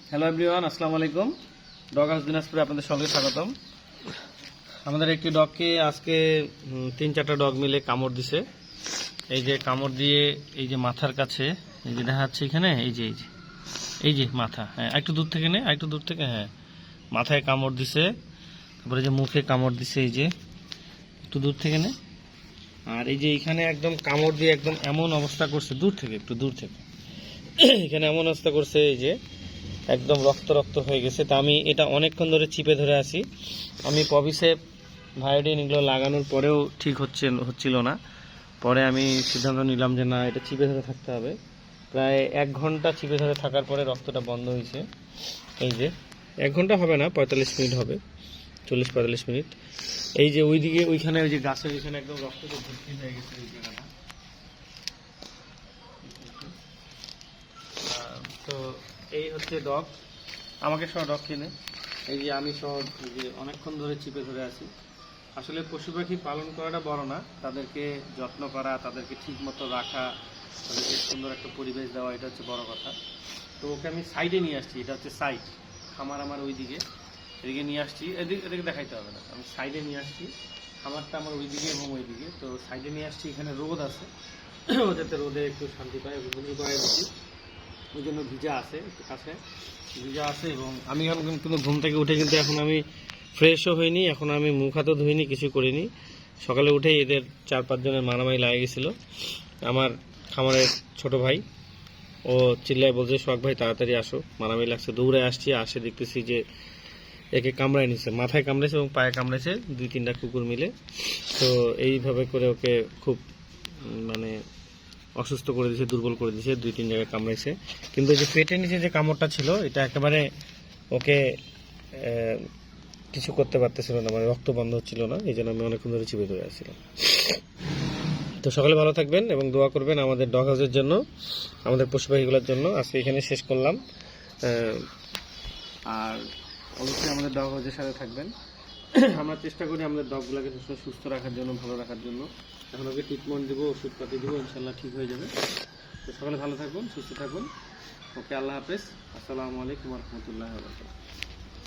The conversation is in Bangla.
হ্যালো এভরিওয়ান, আসসালামু আলাইকুম। ডগ হাউস দিনাজপুরে আপনাদের সঙ্গে স্বাগতম। আমাদের একটি ডগকে আজকে 3-4টা ডগ মিলে কামড় দিছে। এই যে কামড় দিয়ে এই যে মাথার কাছে এই যে দেখা যাচ্ছে এখানে এই যে মাথা, হ্যাঁ একটু দূর থেকে একটু দূর থেকে, হ্যাঁ মাথায় কামড় দিছে। তারপরে যে মুখে কামড় দিছে, এই যে একটু দূর থেকে আর এই যে এখানে একদম কামড় দিয়ে একদম এমন অবস্থা করছে, একটু দূর থেকে এখানে এমন অবস্থা করছে, এই যে একদম রক্ত রক্ত হয়ে গেছে। তা আমি এটা অনেকক্ষণ ধরে চিপে ধরে আছি। আমি পবিসেপ, ভায়োডিন এগুলো লাগানোর পরেও ঠিক হচ্ছিল না। পরে আমি সিদ্ধান্ত নিলাম যে না, এটা চিপে ধরে থাকতে হবে। প্রায় 1 ঘন্টা চিপে ধরে থাকার পরে রক্তটা বন্ধ হয়েছে। এই যে 1 ঘন্টা হবে না, 45 মিনিট হবে, 40-45 মিনিট। এই যে ওইখানে ওই যে গাছের ওইখানে একদম রক্তটা ভর্তি হয়ে গেছে ওই জায়গাটা। তো এই হচ্ছে ডগ, আমাকে সহ ডগ কিনে। এই যে আমি সহ যে অনেকক্ষণ ধরে চিপে ধরে আছি। আসলে পশু পাখি পালন করাটা বড় না, তাদেরকে যত্ন করা, তাদেরকে ঠিক মতো রাখা, তাদেরকে সুন্দর একটা পরিবেশ দেওয়া, এটা হচ্ছে বড় কথা। তো ওকে আমি সাইডে নিয়ে আসছি, এটা হচ্ছে সাইড খামার আমার ওইদিকে, এদিকে নিয়ে আসছি। এদিকে দেখাইতে হবে না, আমি সাইডে নিয়ে আসছি। খামারটা আমার ওইদিকে এবং ওইদিকে, তো সাইডে নিয়ে আসছি। এখানে রোদ আছে, ও যাতে রোদে একটু শান্তি পায়, ঘুমিয়ে করে দিচ্ছি। ওই জন্য ভিজা আছে, একটু কাছে ভিজা আছে। এবং আমি এখন কিন্তু ঘুম থেকে উঠে কিন্তু এখন আমি ফ্রেশও হইনি, এখন আমি মুখ হাতও ধুইনি, কিছু করিনি। সকালে উঠেই এদের 4-5 জনের মারামারি লাগে গেছিলো। আমার খামারের ছোট ভাই ও চিল্লায় বলছে, শখ ভাই তাড়াতাড়ি আসো, মারামারি লাগছে। দৌড়ে আসছি, আসে দেখতেছি যে একে কামড়ায় নিছে, মাথায় কামড়েছে এবং পায়ে কামড়েছে 2-3টা কুকুর মিলে। তো এইভাবে করে ওকে খুব মানে অসুস্থ করে দিয়েছে, দুর্বল করে দিয়েছে, 2-3 জায়গায় কামড়াইছে। কিন্তু যে পেটের নিচে যে কামড়টা ছিল, এটা একেবারে ওকে কিছু করতে পারতেছিল না, মানে রক্ত বন্ধ হচ্ছিল না। এই জন্য আমি অনেকক্ষণ ধরে চিপে ধরে আসছিলাম। তো সকালে ভালো থাকবেন এবং দোয়া করবেন আমাদের ডগ হাউসের জন্য, আমাদের পশু পাখিগুলোর জন্য। আজকে এখানে শেষ করলাম। আর অবশ্যই আমাদের ডগ হাউসের সাথে থাকবেন। আমরা চেষ্টা করি আমাদের ডগগুলোকে সুস্থ রাখার জন্য, ভালো রাখার জন্য। এখন ওকে ট্রিটমেন্ট দেবো, ওষুধপাতি দেবো, ইনশাল্লাহ ঠিক হয়ে যাবে। তো সকালে ভালো থাকবেন, সুস্থ থাকুন। ওকে, আল্লাহ হাফেজ, আসসালামু আলাইকুম ওয়া রাহমাতুল্লাহি ওয়া বারাকাতুহু।